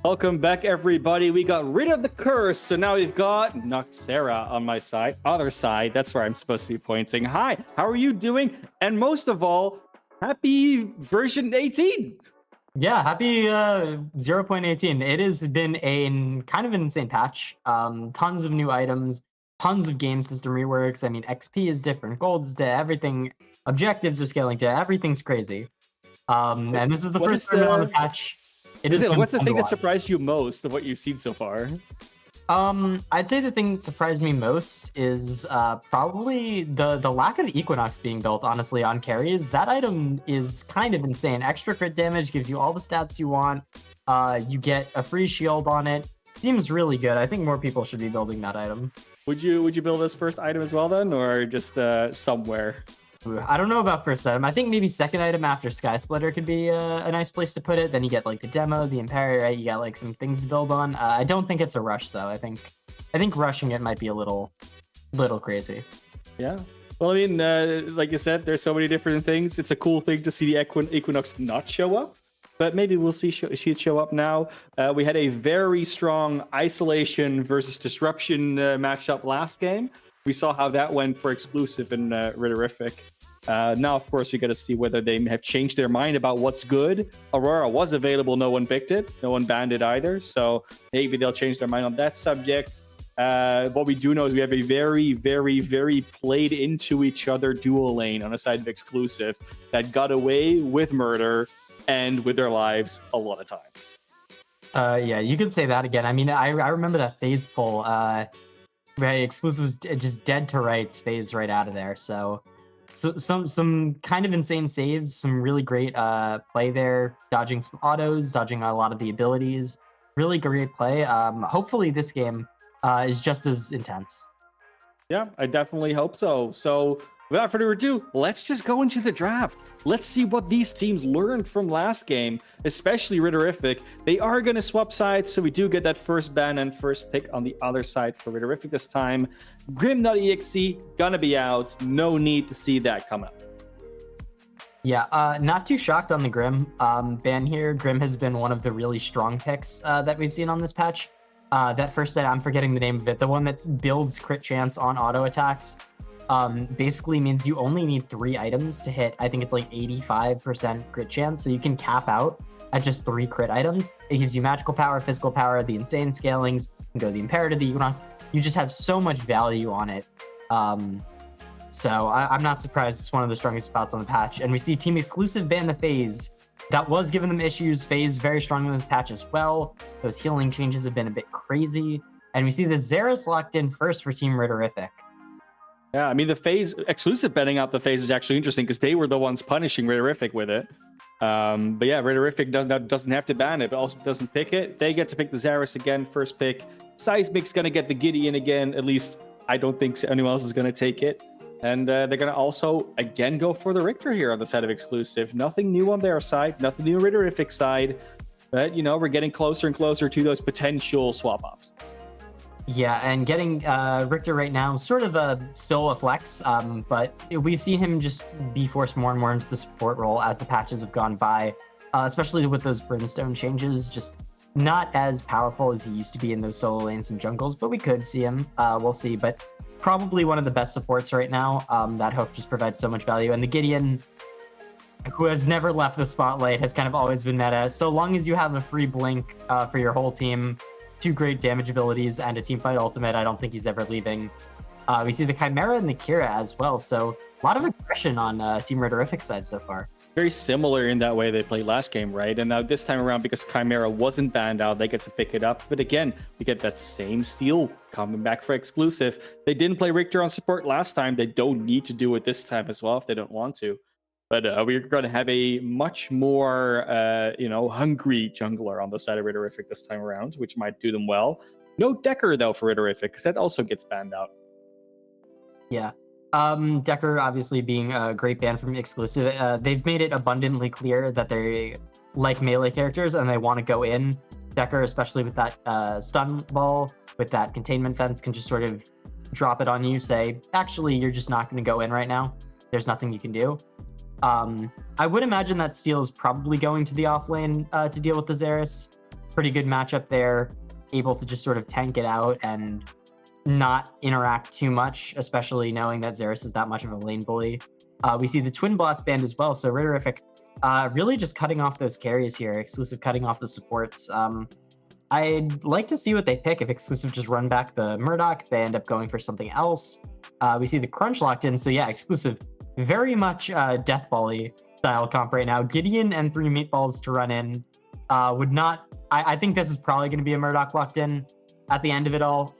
Welcome back, everybody. We got rid of the curse, so now we've got Noxera on my side. Other side, that's where I'm supposed to be pointing. Hi, how are you doing? And most of all, happy version 18. Yeah, happy 0.18. It has been a kind of an insane patch. Tons of new items, tons of game system reworks. I mean, XP is different, gold is to everything, objectives are scaling to everything's crazy. And this is the What first is time on the the patch. It has been what's the fun to thing that watch. surprised you most of what you've seen so far? I'd say the thing that surprised me most is probably the lack of Equinox being built, honestly, on carries. That item is kind of insane. Extra crit damage gives you all the stats you want. You get a free shield on it. Seems really good. I think more people should be building that item. Would you build this first item as well then, or just somewhere? I don't know about first item. I think maybe second item after Sky Splitter could be a nice place to put it. Then you get like the demo, the Imperia, right? You got like some things to build on. I don't think it's a rush though. I think rushing it might be a little crazy. Yeah. Well, I mean, like you said, there's so many different things. It's a cool thing to see the Equinox not show up, but maybe we'll see she'd show up now. We had a very strong isolation versus disruption matchup last game. We saw how that went for Xclusive and Ritterriffic. Now, of course, we got to see whether they have changed their mind about what's good. Aurora was available. No one picked it. No one banned it either. So maybe they'll change their mind on that subject. What we do know is we have a very, very, very played into each other dual lane on the side of Xclusive that got away with murder and with their lives a lot of times. Yeah, you could say that again. I mean, I remember that phase pull. Right, Xclusive was just dead to rights, phase right out of there. So some kind of insane saves, some really great play there, dodging some autos, dodging a lot of the abilities. Really great play. Hopefully this game is just as intense. Yeah, I definitely hope so. So without further ado, let's just go into the draft. Let's see what these teams learned from last game, especially Ritterriffic. They are going to swap sides, so we do get that first ban and first pick on the other side for Ritterriffic this time. Grim.exe gonna be out. No need to see that come up. Yeah, not too shocked on the Grim ban here. Grim has been one of the really strong picks that we've seen on this patch. That first set, I'm forgetting the name of it, the one that builds crit chance on auto attacks. Basically means you only need 3 items to hit, I think it's like 85% crit chance, so you can cap out at just 3 crit items. It gives you magical power, physical power, the insane scalings, you can go the Imperative, the Equinox. You just have so much value on it. So I'm not surprised it's one of the strongest spots on the patch. And we see Team Xclusive ban the phase. That was giving them issues. Phase very strong in this patch as well. Those healing changes have been a bit crazy. And we see the Xeris locked in first for Team Ritterriffic. Yeah, I mean, the phase Xclusive betting out the phase is actually interesting because they were the ones punishing Ritterriffic with it. But yeah, Ritterriffic doesn't have to ban it, but also doesn't pick it. They get to pick the Xeris again, first pick. Seismic's gonna get the Gideon again. At least I don't think anyone else is gonna take it. And they're gonna also again go for the Richter here on the side of Xclusive. Nothing new on their side, nothing new on Ritterriffic side. But you know, we're getting closer and closer to those potential swap ups. Yeah, and getting Richter right now, sort of still a flex, but we've seen him just be forced more and more into the support role as the patches have gone by, especially with those Brimstone changes, just not as powerful as he used to be in those solo lanes and jungles, but we could see him, we'll see, but probably one of the best supports right now. That hook just provides so much value, and the Gideon, who has never left the spotlight, has kind of always been meta. So long as you have a free blink for your whole team, 2 great damage abilities, and a teamfight ultimate, I don't think he's ever leaving. We see the Chimera and the Kira as well, so a lot of aggression on Team Ritterriffic side so far. Very similar in that way they played last game, right? And now this time around, because Chimera wasn't banned out, they get to pick it up. But again, we get that same steal coming back for Xclusive. They didn't play Richter on support last time. They don't need to do it this time as well if they don't want to. But we're going to have a much more, hungry jungler on the side of Ritterriffic this time around, which might do them well. No Decker, though, for Ritterriffic, because that also gets banned out. Yeah. Decker obviously being a great ban from Xclusive. They've made it abundantly clear that they like melee characters and they want to go in. Decker, especially with that stun ball, with that containment fence, can just sort of drop it on you, say, actually, you're just not going to go in right now. There's nothing you can do. I would imagine that Steel is probably going to the off lane to deal with the Xeris. pretty good matchup there, able to just sort of tank it out and not interact too much, especially knowing that Xeris is that much of a lane bully. We see the Twin Blast band as well, so Ritterriffic really just cutting off those carries here, Xclusive cutting off the supports. I'd like to see what they pick. If Xclusive just run back the Murdoch, they end up going for something else. We see the Crunch locked in, so yeah, Xclusive very much Death Ball-y style comp right now. Gideon and 3 meatballs to run in would not... I think this is probably going to be a Murdoch locked in at the end of it all,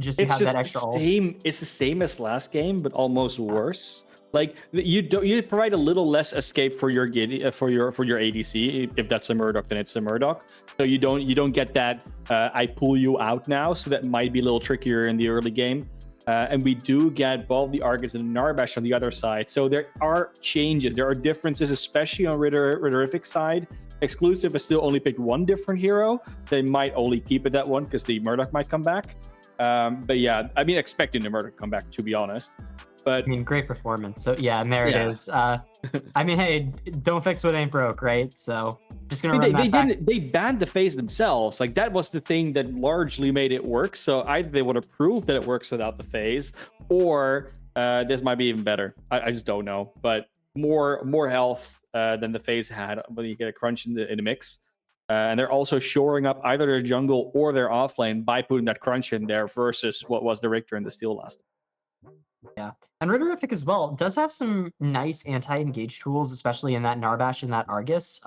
just to have that extra ult. It's the same as last game, but almost worse. Like you provide a little less escape for your for your ADC. If that's a Murdoch, then it's a Murdoch. So you don't get that I pull you out now. So that might be a little trickier in the early game. And we do get both the Argus and the Narbash on the other side. So there are changes. There are differences, especially on Ritterriffic's side. Xclusive has still only picked one different hero. They might only keep it that one because the Murdoch might come back. But yeah, I mean, expecting the Murdoch to come back, to be honest. But I mean, great performance. So yeah, and there it is. I mean, hey, don't fix what ain't broke, right? So just gonna run that back. They banned the phase themselves. Like that was the thing that largely made it work. So either they would have proved that it works without the phase, or this might be even better. I just don't know. But more health than the phase had when you get a crunch in the mix. And they're also shoring up either their jungle or their offlane by putting that crunch in there versus what was the Richter and the Steel last. Yeah, and Ritterriffic as well does have some nice anti-engage tools, especially in that Narbash and that Argus.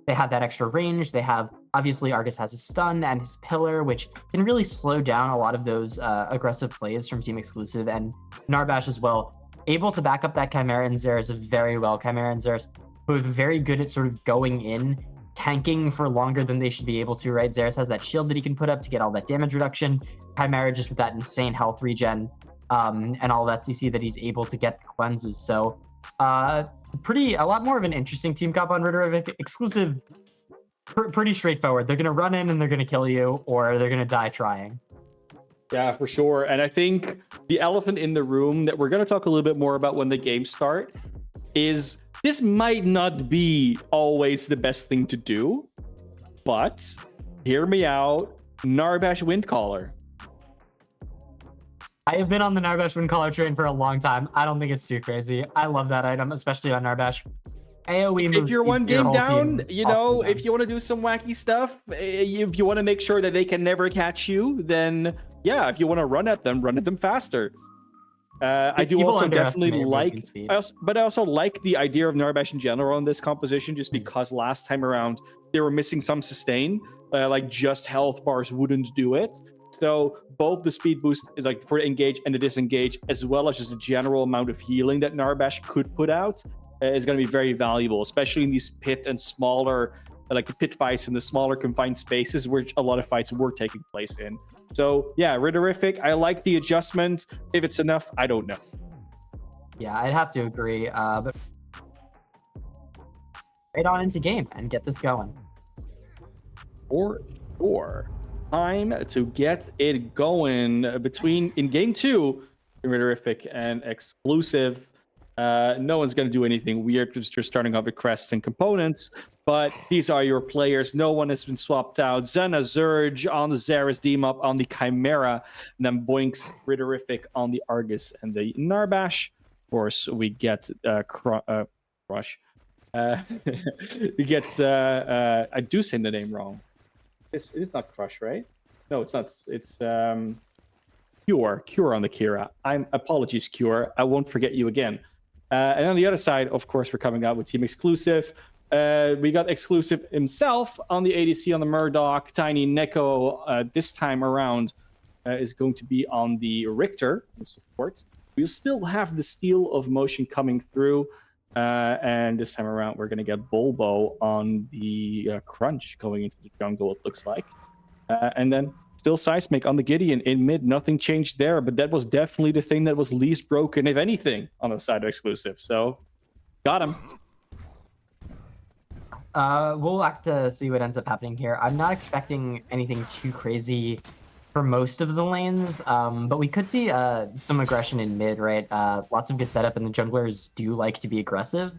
They have that extra range. They have, obviously, Argus has his stun and his pillar, which can really slow down a lot of those aggressive plays from Team Xclusive, and Narbash as well, able to back up that Chimera and Xeris very well. Chimera and Xeris both very good at sort of going in, tanking for longer than they should be able to, right? Xeris has that shield that he can put up to get all that damage reduction. Chimera just with that insane health regen. And all that CC that he's able to get the cleanses. So a lot more of an interesting team comp on Ritterriffic. Xclusive, pretty straightforward. They're going to run in and they're going to kill you, or they're going to die trying. Yeah, for sure. And I think the elephant in the room that we're going to talk a little bit more about when the games start is this might not be always the best thing to do, but hear me out, Narbash Windcaller. I have been on the Narbash Windcaller train for a long time. I don't think it's too crazy. I love that item, especially on Narbash. AoE moves. If you're one game down, you know, if you want to do some wacky stuff, if you want to make sure that they can never catch you, then yeah, if you want to run at them faster. I do also definitely like, but I also like the idea of Narbash in general in this composition, just because last time around they were missing some sustain, like just health bars wouldn't do it. So both the speed boost, like for engage and the disengage, as well as just a general amount of healing that Narbash could put out, is going to be very valuable, especially in these pit and smaller, like the pit fights in the smaller confined spaces, which a lot of fights were taking place in. So yeah, Ritterriffic, I like the adjustment. If it's enough, I don't know. Yeah, I'd have to agree. But right on into game and get this going. Or time to get it going in game 2, Ritterriffic and Xclusive. No one's going to do anything weird because you're starting off with crests and components, but these are your players. No one has been swapped out. Xena Zurge on the Xeris Demob on the Chimera, and then Boinks Ritterriffic on the Argus and the Narbash. Of course, we get Crush. We get I do say the name wrong. It's not Crush, right? No, it's not. It's Cure on the Kira. Apologies, Cure. I won't forget you again. And on the other side, of course, we're coming out with Team Xclusive. We got Xclusive himself on the ADC on the Murdoch. Tiny Neko this time around is going to be on the Richter, the support. We'll still have the Steel of Motion coming through. And this time around, we're going to get Bulbo on the Crunch going into the jungle, it looks like. And then still Seismic on the Gideon in mid. Nothing changed there, but that was definitely the thing that was least broken, if anything, on the side of Xclusive. So, got him. We'll have to see what ends up happening here. I'm not expecting anything too crazy for most of the lanes, but we could see some aggression in mid, right? Lots of good setup, and the junglers do like to be aggressive.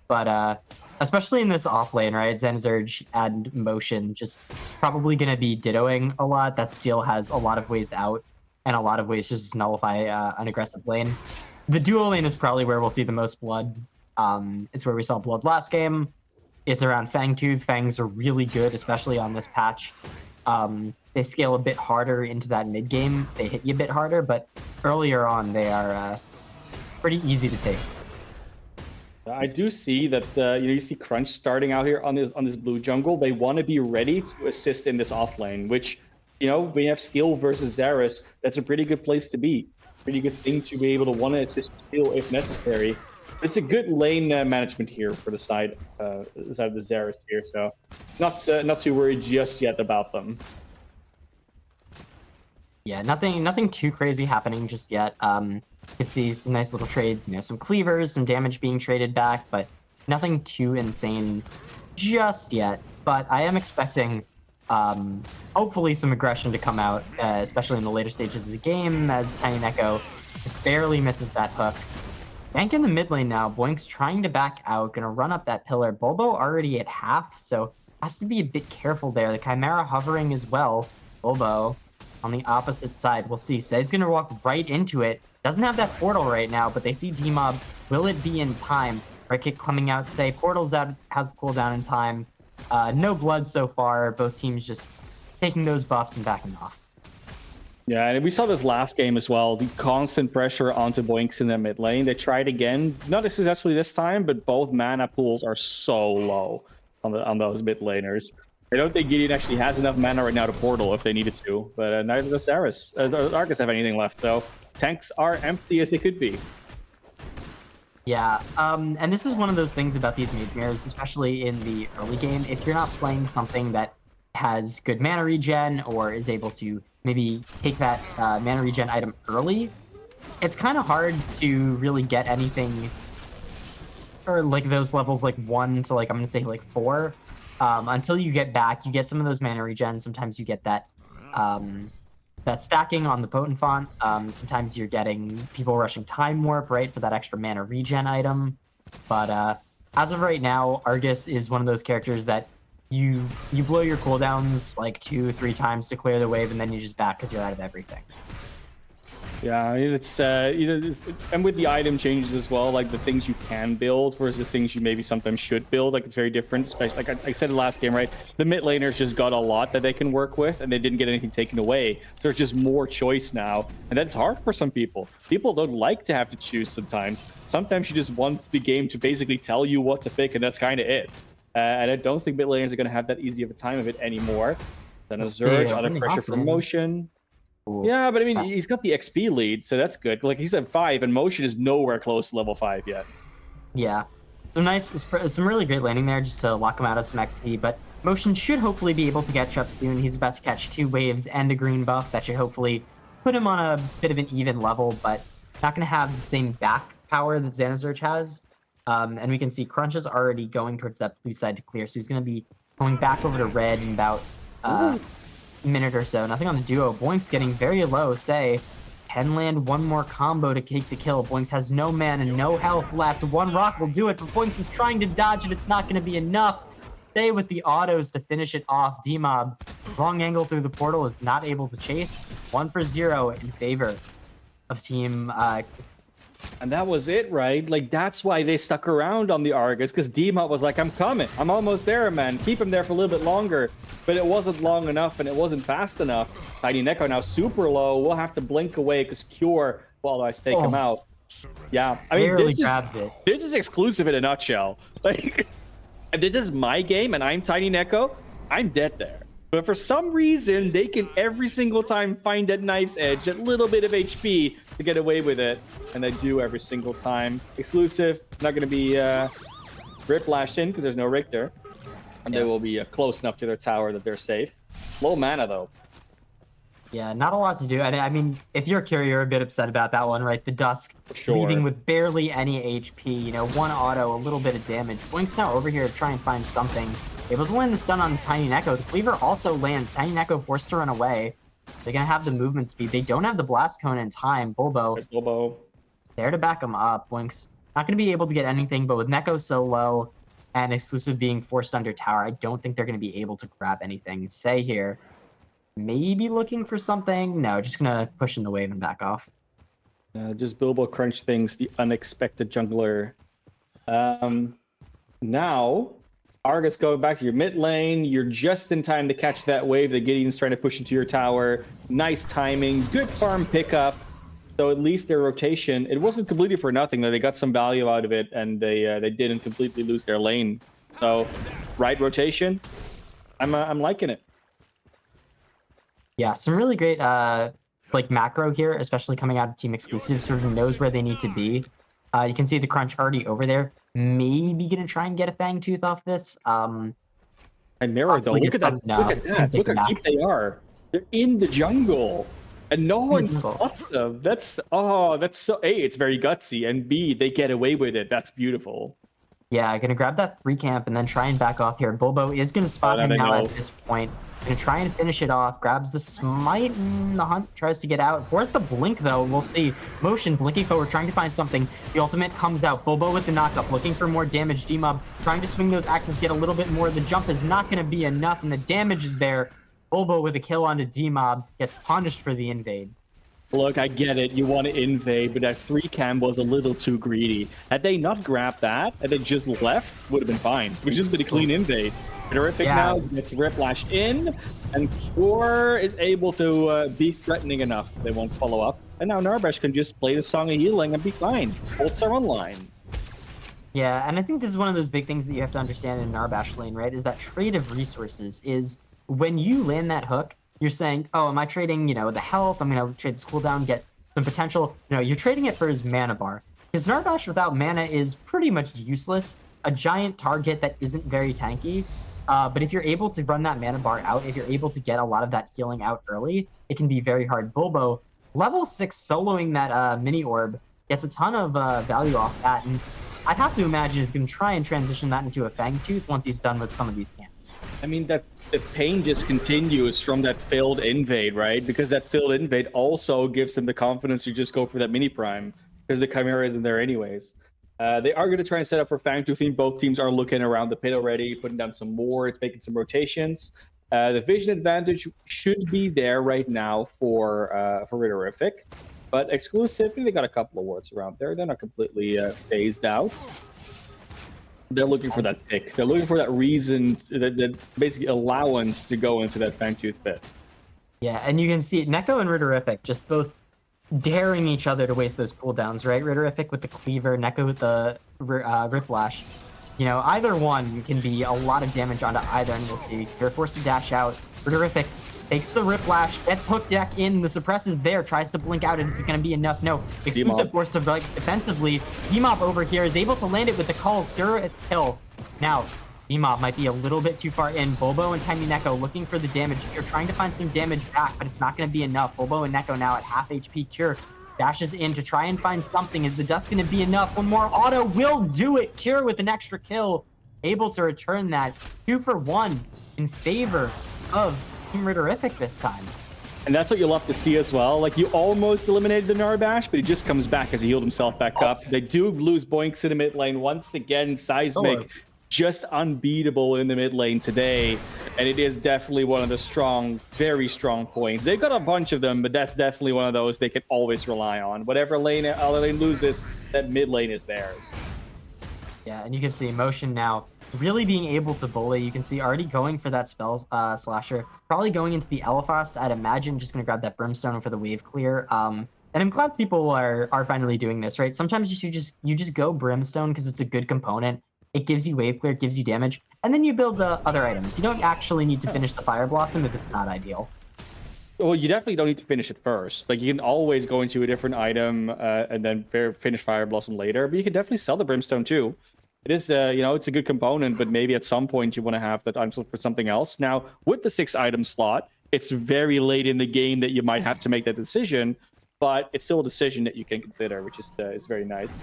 But especially in this off lane, right? Zensurge and Motion just probably going to be dittoing a lot. That Steel has a lot of ways out and a lot of ways to just nullify an aggressive lane. The duo lane is probably where we'll see the most blood. It's where we saw blood last game. It's around Fangtooth. Fangs are really good, especially on this patch. They scale a bit harder into that mid game. They hit you a bit harder, but earlier on they are pretty easy to take. I do see that you see Crunch starting out here on this blue jungle. They want to be ready to assist in this off lane, which we have Steel versus Varus. That's a pretty good place to be. Pretty good thing to be able to want to assist Steel if necessary. It's a good lane management here for the side of the Varus here, so not too worried just yet about them. Yeah, nothing too crazy happening just yet. You can see some nice little trades, some cleavers, some damage being traded back, but nothing too insane just yet. But I am expecting, hopefully, some aggression to come out, especially in the later stages of the game, as Tiny Neko just barely misses that hook. Bank in the mid lane now. Boink's trying to back out, gonna run up that pillar. Bulbo already at half, so has to be a bit careful there. The Chimera hovering as well. Bulbo on the opposite side. We'll see. Say's gonna walk right into it. Doesn't have that portal right now, but they see D-Mob. Will it be in time? Right kick coming out. Say portal's out, has cooldown in time. No blood so far. Both teams just taking those buffs and backing off. Yeah, and we saw this last game as well. The constant pressure onto Boinks in the mid lane. They tried again, not as successfully this time, but both mana pools are so low on those mid laners. I don't think Gideon actually has enough mana right now to portal if they needed to, but neither does Saris. The Arcus have anything left, so tanks are empty as they could be. Yeah, and this is one of those things about these mage mirrors, especially in the early game. If you're not playing something that has good mana regen or is able to maybe take that mana regen item early, it's kind of hard to really get anything, or like those levels like 1 to like, I'm gonna say like 4, until you get back. You get some of those mana regen. Sometimes you get that that stacking on the potent font. Sometimes you're getting people rushing time warp, right, for that extra mana regen item. But as of right now, Argus is one of those characters that you blow your cooldowns like 2-3 times to clear the wave, and then you just back because you're out of everything. Yeah, it's and with the item changes as well, like the things you can build versus the things you maybe sometimes should build, like it's very different. Especially like I said in the last game, right? The mid laners just got a lot that they can work with, and they didn't get anything taken away. So there's just more choice now, and that's hard for some people. People don't like to have to choose sometimes. Sometimes you just want the game to basically tell you what to pick, and that's kind of it. And I don't think mid laners are going to have that easy of a time of it anymore. Then a Zurge, other pressure from Motion. Ooh. Yeah, but I mean, he's got the XP lead, so that's good. Like, he's at 5, and Motion is nowhere close to level 5 yet. Yeah. Some really great landing there just to lock him out of some XP, but Motion should hopefully be able to catch up soon. He's about to catch 2 waves and a green buff. That should hopefully put him on a bit of an even level, but not going to have the same back power that Xanazurge has. And we can see Crunch is already going towards that blue side to clear, so he's going to be going back over to red in about a minute or so. Nothing on the duo. Boinks getting very low. Say, can land one more combo to take the kill. Boinks has no mana and no health left. One rock will do it, but Boinks is trying to dodge it. It's not going to be enough. Say with the autos to finish it off. D-Mob, wrong angle through the portal, is not able to chase. 1 for 0 in favor of Team Xclusive. And that was it, right? Like, that's why they stuck around on the Argus, because D-Mob was like, I'm coming. I'm almost there, man. Keep him there for a little bit longer. But it wasn't long enough, and it wasn't fast enough. Tiny Neko now super low. We'll have to blink away, because Cure will otherwise take him out. Yeah, I mean, this is Xclusive in a nutshell. Like, if this is my game, and I'm Tiny Neko, I'm dead there. But for some reason, they can every single time find that knife's edge, that little bit of HP to get away with it. And they do every single time. Xclusive, not going to be riplashed in because there's no Richter. And they will be close enough to their tower that they're safe. Low mana, though. Yeah, not a lot to do. I mean, if you're Cure, you're a bit upset about that one, right? The Dusk leaving with barely any HP, 1 auto, a little bit of damage. Boink's now over here to try and find something. Able to land the stun on Tiny Neko. The Cleaver also lands. Tiny Neko forced to run away. They're going to have the movement speed. They don't have the Blast Cone in time. Bulbo. There's Bulbo. There to back him up. Boink's Not going to be able to get anything, but with Neko so low and Xclusive being forced under tower, I don't think they're going to be able to grab anything. Say here, maybe looking for something. No, just going to push in the wave and back off. Just Bilbo crunch things, the unexpected jungler. Now, Argus, going back to your mid lane. You're just in time to catch that wave that Gideon's trying to push into your tower. Nice timing, good farm pickup. So at least their rotation, it wasn't completely for nothing. Though they got some value out of it, and they didn't completely lose their lane. So, right rotation, I'm liking it. Yeah, some really great like macro here, especially coming out of Team Xclusive, sort of knows where they need to be. You can see the crunch already over there. Maybe gonna try and get a Fang Tooth off this. And Mirror though, look at that! Look at that! Look how deep they are. They're in the jungle, and no one spots them. That's so. A, it's very gutsy, and B, they get away with it. That's beautiful. Yeah, gonna grab that 3 camp and then try and back off here. Bulbo is gonna spot him now at this point. Gonna try and finish it off. Grabs the smite. The hunt tries to get out. Force the blink though. We'll see. Motion blinking forward, trying to find something. The ultimate comes out. Bulbo with the knockup, looking for more damage. Dmob trying to swing those axes, get a little bit more. The jump is not gonna be enough, and the damage is there. Bulbo with a kill onto Dmob gets punished for the invade. Look, I get it. You want to invade, but that 3 cam was a little too greedy. Had they not grabbed that, and they just left, would have been fine. It was just been a clean invade. Ritterriffic now gets whiplashed in, and Cure is able to be threatening enough. They won't follow up. And now Narbash can just play the Song of Healing and be fine. Bolts are online. Yeah, and I think this is one of those big things that you have to understand in Narbash lane, right? Is that trade of resources is when you land that hook, you're saying, oh, am I trading, the health? I'm going to trade this cooldown, get some potential. No, you're trading it for his mana bar. Because Narbash without mana is pretty much useless. A giant target that isn't very tanky. But if you're able to run that mana bar out, if you're able to get a lot of that healing out early, it can be very hard. Bulbo, level 6 soloing that mini orb, gets a ton of value off that. And I'd have to imagine he's going to try and transition that into a Fang Tooth once he's done with some of these camps. I mean, the pain just continues from that failed invade, right? Because that failed invade also gives him the confidence to just go for that mini prime, because the Chimera isn't there anyways. They are going to try and set up for Fang Tooth. Both teams are looking around the pit already, putting down some more. It's making some rotations. The vision advantage should be there right now for Ritterriffic. But Xclusive, they got a couple of wards around there. They're not completely phased out. They're looking for that pick. They're looking for that reason, that basically allowance to go into that Fang Tooth pit. Yeah, and you can see Neko and Ritterriffic just both daring each other to waste those cooldowns, right? Ritterriffic with the cleaver, Neko with the Riplash. Either one can be a lot of damage onto either, and we'll see. They're forced to dash out. Ritterriffic takes the Riplash, gets hook deck in, the suppress is there, tries to blink out, is it going to be enough? No. Xclusive forced to defensively. Dmob over here is able to land it with the call, cure at kill. Now, Dmob might be a little bit too far in. Bulbo and Tiny Neko looking for the damage. You're trying to find some damage back, but it's not going to be enough. Bulbo and Neko now at half HP. Cure dashes in to try and find something. Is the dust going to be enough? One more auto will do it. Cure with an extra kill, able to return that 2 for 1 in favor of Team Ritterriffic this time. And that's what you'll love to see as well. Like, you almost eliminated the Narbash, but he just comes back as he healed himself back up. They do lose Boinks in the mid lane once again. Seismic just unbeatable in the mid lane today, and it is definitely one of the strong, very strong points. They've got a bunch of them, but that's definitely one of those they can always rely on. Whatever lane other lane loses, that mid lane is theirs. Yeah, and you can see Motion now really being able to bully. You can see already going for that spell slasher, probably going into the Elephast. I'd imagine just going to grab that Brimstone for the wave clear. And I'm glad people are finally doing this, right? Sometimes you just go Brimstone because it's a good component. It gives you wave clear, it gives you damage, and then you build other items. You don't actually need to finish the Fire Blossom if it's not ideal. Well, you definitely don't need to finish it first. Like, you can always go into a different item and then finish Fire Blossom later, but you can definitely sell the Brimstone too. It is, it's a good component, but maybe at some point you want to have that item slot for something else. Now, with the 6-item slot, it's very late in the game that you might have to make that decision, but it's still a decision that you can consider, which is very nice.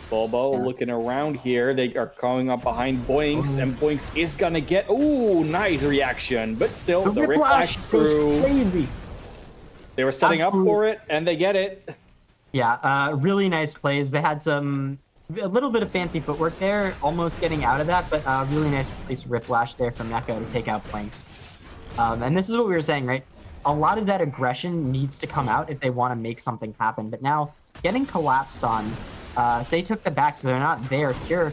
Bulbo looking around here. They are coming up behind Boinks, and Boinks is gonna get... Ooh, nice reaction. But still, the Riplash through. Crazy. They were setting up for it, and they get it. Yeah, really nice plays. They had some A little bit of fancy footwork there, almost getting out of that, but really nice Whiplash there from Neko to take out Blinks. And this is what we were saying, right? A lot of that aggression needs to come out if they want to make something happen. But now, getting collapsed on, Say took the back, so they're not there. Cure.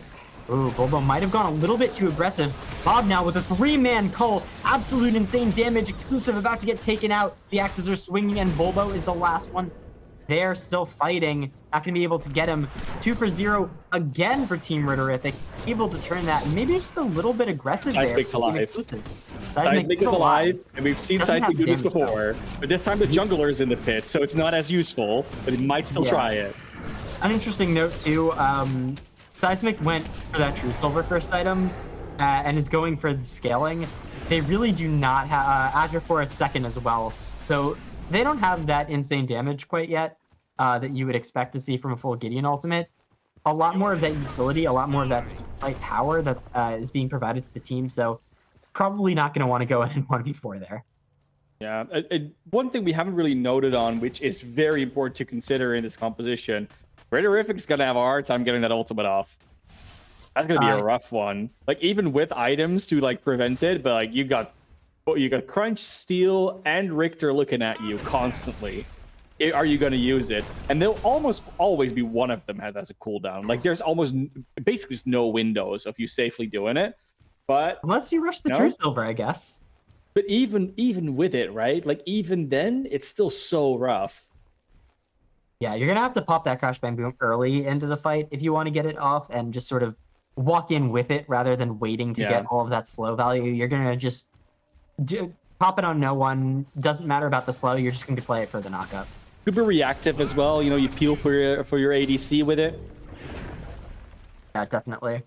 Ooh, Bulbo might have gone a little bit too aggressive. Bob now with a 3-man cull. Absolute insane damage. Xclusive about to get taken out. The axes are swinging, and Bulbo is the last one. They're still fighting. Not going to be able to get him. 2 for 0 again for Team Ritterriffic. Able to turn that. Maybe just a little bit aggressive there. Seismic's alive. Exclusive. Seismic is alive, and we've seen Seismic do this before. But this time the jungler is in the pit, so it's not as useful, but he might still try it. An interesting note, too. Seismic went for that True Silver first item and is going for the scaling. They really do not have Azure for a second as well. So they don't have that insane damage quite yet that you would expect to see from a full Gideon ultimate. A lot more of that utility, a lot more of that fight power that is being provided to the team. So probably not going to want to go in and 1v4 there. Yeah, one thing we haven't really noted on, which is very important to consider in this composition, Ritterriffic is going to have a hard time getting that ultimate off. That's going to be a rough one. Like, even with items to, like, prevent it, but, like, you got Crunch, Steel, and Richter looking at you constantly. Are you going to use it? And there'll almost always be one of them that has a cooldown. Like, there's almost basically just no windows of you safely doing it. But unless you rush the True Silver, I guess. But even with it, right? Like, even then, it's still so rough. Yeah, you're going to have to pop that Crash Bang Boom early into the fight if you want to get it off and just sort of walk in with it rather than waiting to get all of that slow value. You're going to just pop it on no one. Doesn't matter about the slow. You're just going to play it for the knockup. Could be reactive as well. You know, you peel for your ADC with it. Yeah, definitely.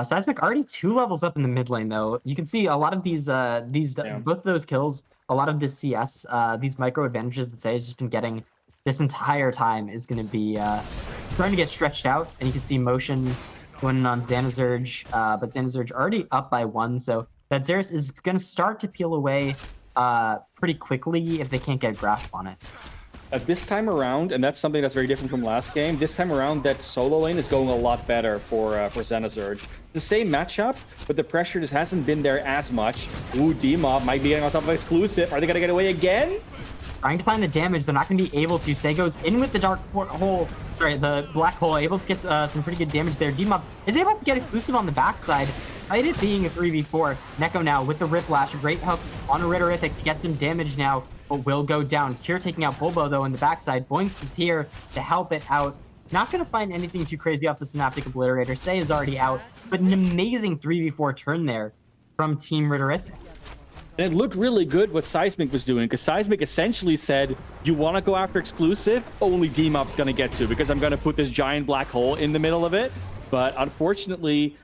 Seismic already 2 levels up in the mid lane, though. You can see a lot of these both those kills, a lot of this CS, these micro advantages that Say has just been getting this entire time is going to be trying to get stretched out. And you can see motion going in on Xanazurge, but Xanazurge already up by 1, so that Xerath is going to start to peel away pretty quickly if they can't get a grasp on it. This time around, and that's something that's very different from last game, this time around that solo lane is going a lot better for Xanazurge. It's the same matchup, but the pressure just hasn't been there as much. Ooh, D-Mob might be getting on top of Xclusive. Are they going to get away again? Trying to find the damage, they're not going to be able to. Say goes in with the the black hole, able to get some pretty good damage there. D-Mob is able to get Xclusive on the backside. It being a 3v4. Neko now with the Whiplash, a great hook on a Ritterriffic to get some damage now, but will go down. Cure taking out Bulbo, though, in the backside. Boinks is here to help it out. Not going to find anything too crazy off the Synaptic Obliterator. Say is already out, but an amazing 3v4 turn there from Team Ritterriffic. And it looked really good what Seismic was doing, because Seismic essentially said, you want to go after Xclusive? Only D-Mob's going to get to, because I'm going to put this giant black hole in the middle of it. But unfortunately,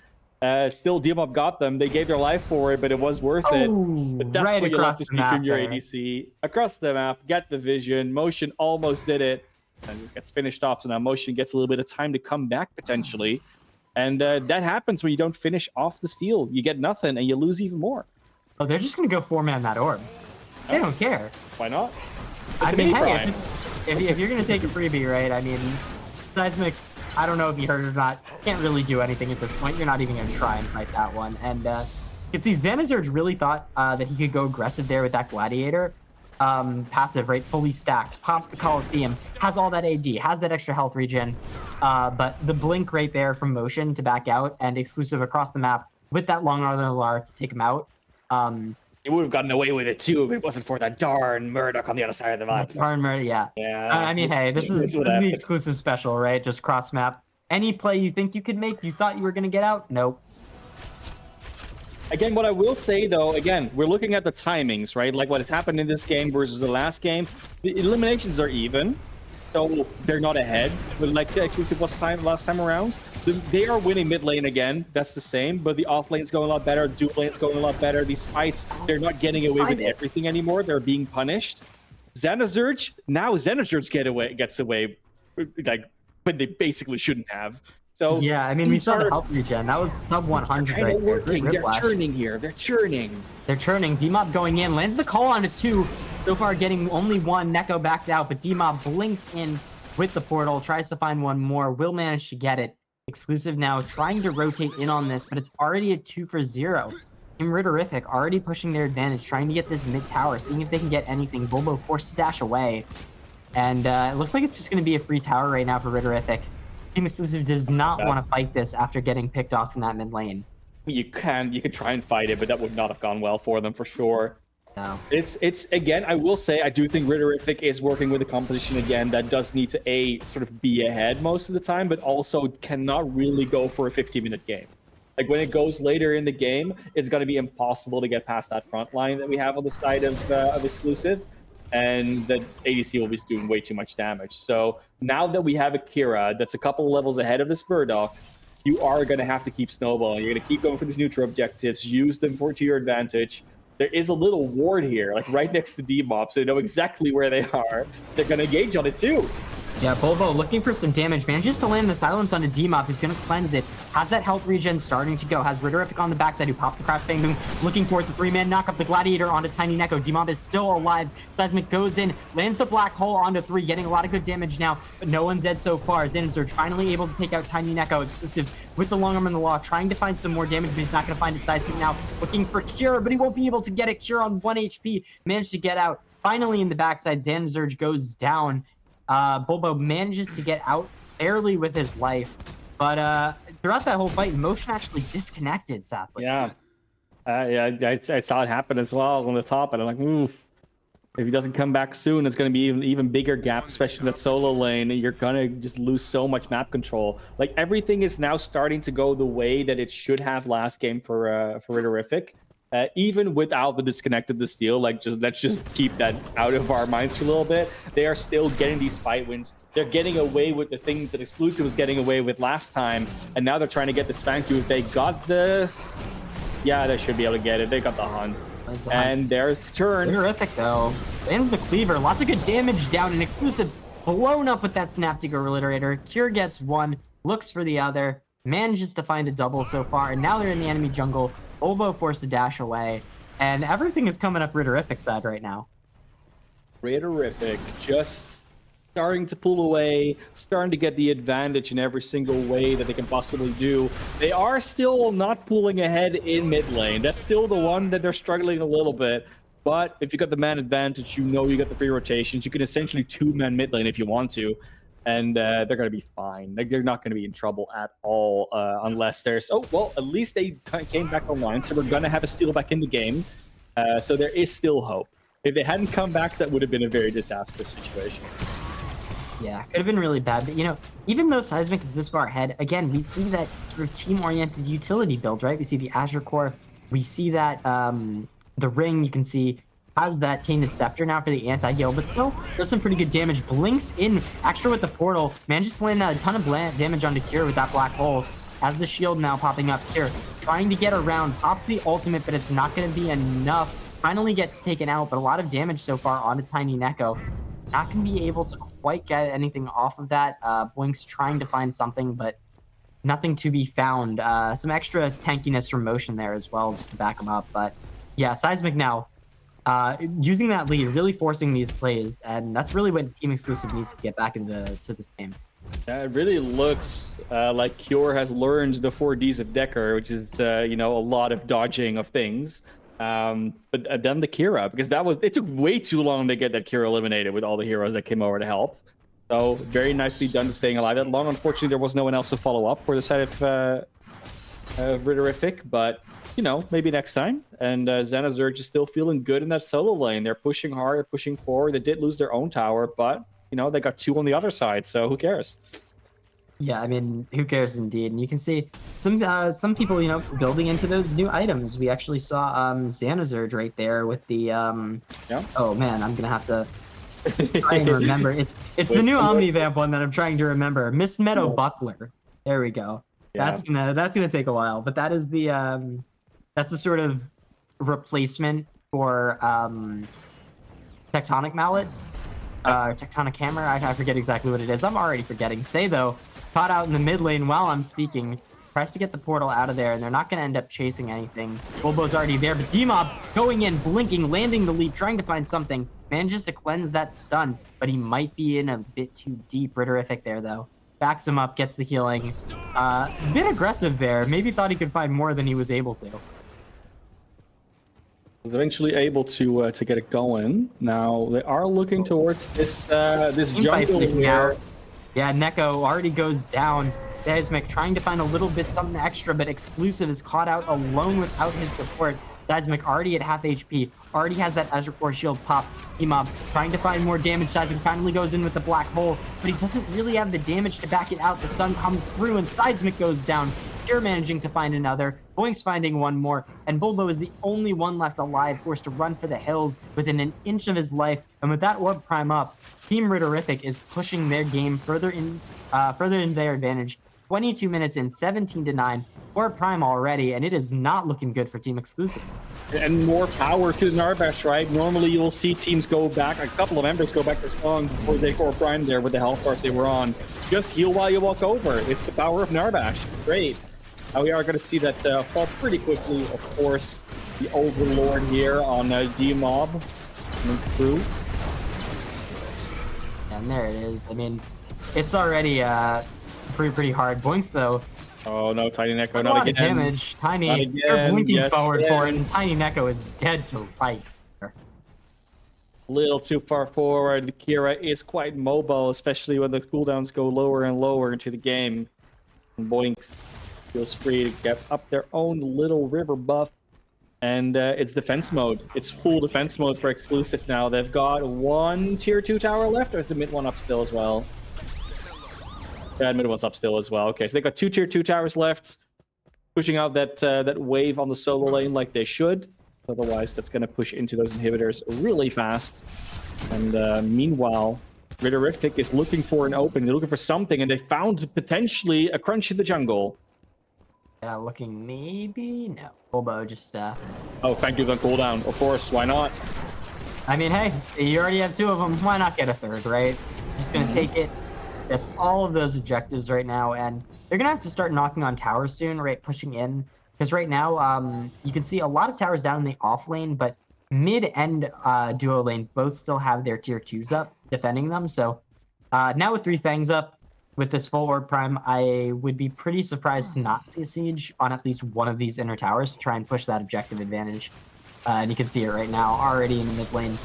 still D-Mob got them. They gave their life for it, but it was worth it. But that's what you love to see from your ADC. Across the map, get the vision. Motion almost did it. And just gets finished off, so now Motion gets a little bit of time to come back, potentially. And that happens when you don't finish off the steal. You get nothing, and you lose even more. Oh, they're just going to go 4-man that orb. They don't care. Why not? I mean, hey, if you're going to take a freebie, right? I mean, Seismic, I don't know if you heard it or not, can't really do anything at this point. You're not even going to try and fight that one. And you can see Xanazurge really thought that he could go aggressive there with that Gladiator. Passive, right? Fully stacked. Pops the Coliseum. Has all that AD. Has that extra health regen. But the blink right there from Motion to back out and Xclusive across the map with that long Northern Alar to take him out. He would have gotten away with it too if it wasn't for that darn Murdoch on the other side of the map. Darn Murdoch, yeah. I mean, hey, this is the exclusive special, right? Just cross map. Any play you think you could make, you thought you were going to get out? Nope. Again, what I will say, though, again, we're looking at the timings, right? Like what has happened in this game versus the last game. The eliminations are even, so they're not ahead. But like the exclusive last time around, they are winning mid lane again. That's the same, but the off lane's going a lot better. Dual lane's going a lot better. These fights, they're not getting away with everything anymore. They're being punished. Xanazurge, now Xanazurge gets away, like when they basically shouldn't have. So yeah, I mean, we saw the health regen. That was sub 100 right working. They're churning here. They're churning. They're churning. D-Mob going in. Lands the call on a 2. So far getting only 1. Neko backed out, but D-Mob blinks in with the portal. Tries to find one more. Will manage to get it. Xclusive now trying to rotate in on this, but it's already a 2 for 0. Team Ritterriffic already pushing their advantage, trying to get this mid tower, seeing if they can get anything. Bulbo forced to dash away. And it looks like it's just going to be a free tower right now for Ritterriffic. Team Xclusive does not want to fight this after getting picked off in that mid lane. You could try and fight it, but that would not have gone well for them for sure. No. It's again, I will say, I do think Ritterriffic is working with a composition again that does need to sort of be ahead most of the time, but also cannot really go for a 50-minute game. Like when it goes later in the game, it's going to be impossible to get past that front line that we have on the side of Xclusive, and the ADC will be doing way too much damage. So now that we have a Kira that's a couple of levels ahead of this Murdoch, you are going to have to keep snowballing. You're going to keep going for these neutral objectives, use them to your advantage. There is a little ward here, like right next to D-Mob, so they know exactly where they are. They're going to engage on it too. Yeah, Bulbo looking for some damage. Manages to land the silence onto D-Mob. He's going to cleanse it. Has that health regen starting to go. Has Ritterriffic on the backside who pops the Crash Bang Boom. Looking for it. The 3-man knock up the Gladiator onto Tiny Neko. D-Mob is still alive. Seismic goes in, lands the Black Hole onto 3, getting a lot of good damage now, but no one's dead so far. Xanazurge finally able to take out Tiny Neko. Xclusive with the long arm and the law, trying to find some more damage, but he's not going to find it. Seismic now looking for Cure, but he won't be able to get it. Cure on 1 HP. Managed to get out. Finally in the backside, Xanazurge goes down. Bulbo manages to get out barely with his life, but throughout that whole fight, Motion actually disconnected, sadly. Yeah, I saw it happen as well on the top, and I'm like, ooh, if he doesn't come back soon, it's going to be an even bigger gap, especially in that solo lane. You're going to just lose so much map control. Like, everything is now starting to go the way that it should have last game for Ritterriffic. Even without the disconnect of the steal, like, let's just keep that out of our minds for a little bit. They are still getting these fight wins. They're getting away with the things that Xclusive was getting away with last time, and now they're trying to get this Spank you. If they got this, yeah, they should be able to get it. They got the hunt. And there's the turn. Ritterriffic though, lands the cleaver. Lots of good damage down, and Xclusive blown up with that Snap to go Reiterator. Cure gets one, looks for the other, manages to find a double so far, and now they're in the enemy jungle. Bulbo forced to dash away, and everything is coming up Ritterriffic's side right now. Ritterriffic just starting to pull away, starting to get the advantage in every single way that they can possibly do. They are still not pulling ahead in mid lane. That's still the one that they're struggling a little bit. But if you got the man advantage, you know you got the free rotations. You can essentially 2-man mid lane if you want to. And they're going to be fine. Like, they're not going to be in trouble at all unless there's... Oh, well, at least they came back online, so we're going to have a steal back in the game. So there is still hope. If they hadn't come back, that would have been a very disastrous situation. Yeah, could have been really bad. But, you know, even though Seismic is this far ahead, again, we see that sort of team-oriented utility build, right? We see the Azure Core. We see that the Ring, you can see, has that Tainted Scepter now for the anti-heal, but still does some pretty good damage. Blinks in extra with the portal, manages to land a ton of damage onto Cure with that Black Hole. Has the shield now popping up here, trying to get around, pops the ultimate, but it's not going to be enough. Finally gets taken out, but a lot of damage so far onto Tiny Neko. Not going to be able to quite get anything off of that. Blink's trying to find something, but nothing to be found. Some extra tankiness from Motion there as well, just to back him up. But yeah, Seismic now using that lead, really forcing these plays, and that's really what Team Xclusive needs to get back into this game. Yeah, it really looks like Cure has learned the 4Ds of Decker, which is you know, a lot of dodging of things. But then the Kira, because it took way too long to get that Kira eliminated with all the heroes that came over to help. So very nicely done to staying alive that long. Unfortunately, there was no one else to follow up for the side of Ritterriffic, but you know, maybe next time. And Xanazurge is still feeling good in that solo lane. They're pushing hard, they're pushing forward. They did lose their own tower, but you know, they got 2 on the other side, so who cares? Yeah, I mean, who cares indeed. And you can see some people, you know, building into those new items. We actually saw Xanazurge right there with the yeah. Oh man, I'm gonna have to try and remember. It's the new Omnivamp one that I'm trying to remember. Mist Meadow Buckler. There we go. Yeah. That's gonna take a while, but that is the that's the sort of replacement for Tectonic Mallet, Tectonic Hammer. I forget exactly what it is. I'm already forgetting. Say though, caught out in the mid lane while I'm speaking, tries to get the portal out of there, and they're not going to end up chasing anything. Bulbo's already there, but D-Mob going in, blinking, landing the lead, trying to find something. Manages to cleanse that stun, but he might be in a bit too deep. Ritterriffic there though. backs him up, gets the healing. Bit aggressive there. Maybe thought he could find more than he was able to. Was eventually able to get it going. Now they are looking towards this jungle here. Yeah, Neko already goes down. Dasmic trying to find a little bit something extra, but Xclusive is caught out alone without his support. Dasmic already at half HP, already has that Azure Core shield pop. Emob trying to find more damage. Seismic finally goes in with the black hole, but he doesn't really have the damage to back it out. The stun comes through and Seismic goes down. Pure managing to find another. Boink's finding one more, and Bulbo is the only one left alive, forced to run for the hills within an inch of his life. And with that orb prime up, Team Ritterriffic is pushing their game further in their advantage. 22 minutes in, 17-9. Orb prime already, and it is not looking good for Team Xclusive. And more power to Narbash, right? Normally you'll see teams go back, a couple of members go back to spawn before they Orb prime there with the health bars they were on. Just heal while you walk over. It's the power of Narbash. Great. We are going to see that fall pretty quickly, of course. The Overlord here on D-Mob coming through. And there it is. I mean, it's already pretty hard. Boinks, though. Oh, no, Tiny Neko, A not lot again. of damage. Tiny, Not again. they're blinking Yes, forward again. for it, and Tiny Neko is dead to rights. A little too far forward. Kira is quite mobile, especially when the cooldowns go lower and lower into the game. And Boinks feels free to get up their own little river buff. And it's defense mode. It's full defense mode for Xclusive now. They've got one tier 2 tower left, or is the mid one up still as well? Yeah, mid one's up still as well. Okay, so they got 2 tier 2 towers left, pushing out that wave on the solo lane like they should. Otherwise, that's going to push into those inhibitors really fast. And meanwhile, Ritterriffic is looking for an opening. They're looking for something, and they found potentially a crunch in the jungle. Yeah, looking maybe? No. Bulbo just, Oh, thank you's on cooldown. Of course, why not? I mean, hey, you already have 2 of them. Why not get a 3rd, right? Just gonna take it. That's all of those objectives right now, and they're gonna have to start knocking on towers soon, right? Pushing in. Because right now, you can see a lot of towers down in the off lane, but mid and duo lane both still have their tier 2s up, defending them. So now with 3 Fangs up, with this full orb prime, I would be pretty surprised to not see a siege on at least one of these inner towers to try and push that objective advantage. And you can see it right now, already in the mid lane,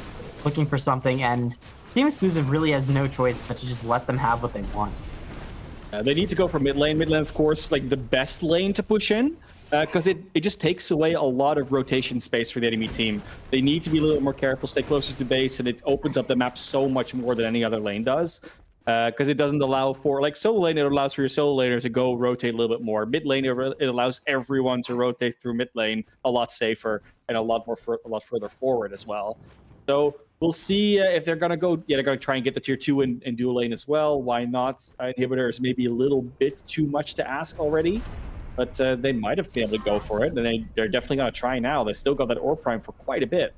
looking for something, and Team Xclusive really has no choice but to just let them have what they want. They need to go for mid lane. Mid lane, of course, like the best lane to push in, because it just takes away a lot of rotation space for the enemy team. They need to be a little bit more careful, stay closer to base, and it opens up the map so much more than any other lane does. Because it doesn't allow for, like, solo lane, it allows for your solo laners to go rotate a little bit more. Mid lane, it allows everyone to rotate through mid lane a lot safer and a lot further forward as well. So we'll see if they're gonna go. Yeah, they're gonna try and get the tier 2 in dual lane as well. Why not? Inhibitor is maybe a little bit too much to ask already, but they might have been able to go for it, and they're definitely gonna try now. They still got that orb prime for quite a bit.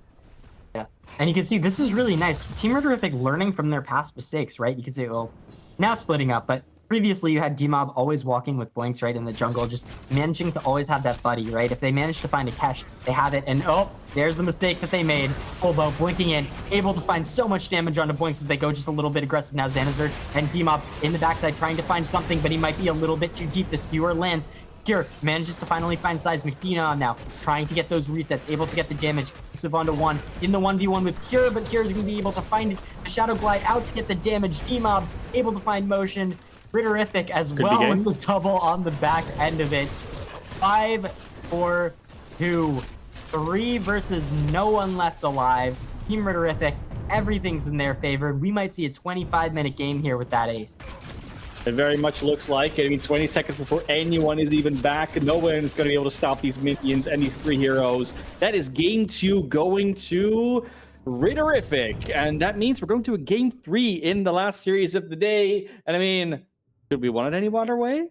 Yeah, and you can see this is really nice. Team Ritterriffic learning from their past mistakes, right? You can see, well, now splitting up, but previously you had D-Mob always walking with Boinks, right, in the jungle, just managing to always have that buddy, right? If they manage to find a cache, they have it, and oh, there's the mistake that they made. Bulbo blinking in, able to find so much damage onto Boinks as they go just a little bit aggressive now. Xanazard and D-Mob in the backside trying to find something, but he might be a little bit too deep. The skewer lands. Cure manages to finally find Seismic. Dina now trying to get those resets, able to get the damage. Xclusive onto 1 in the 1v1 with Cure, but Cure is going to be able to find the Shadow Glide out to get the damage. D-Mob able to find motion. Ritterriffic as well with the double on the back end of it. 5, 4, 2, 3 versus no one left alive. Team Ritterriffic, everything's in their favor. We might see a 25-minute game here with that ace. It very much looks like it. I mean, 20 seconds before anyone is even back, no one is going to be able to stop these minions and these 3 heroes. That is game 2 going to Ritterriffic, and that means we're going to a game 3 in the last series of the day. And I mean, could we won it any other way?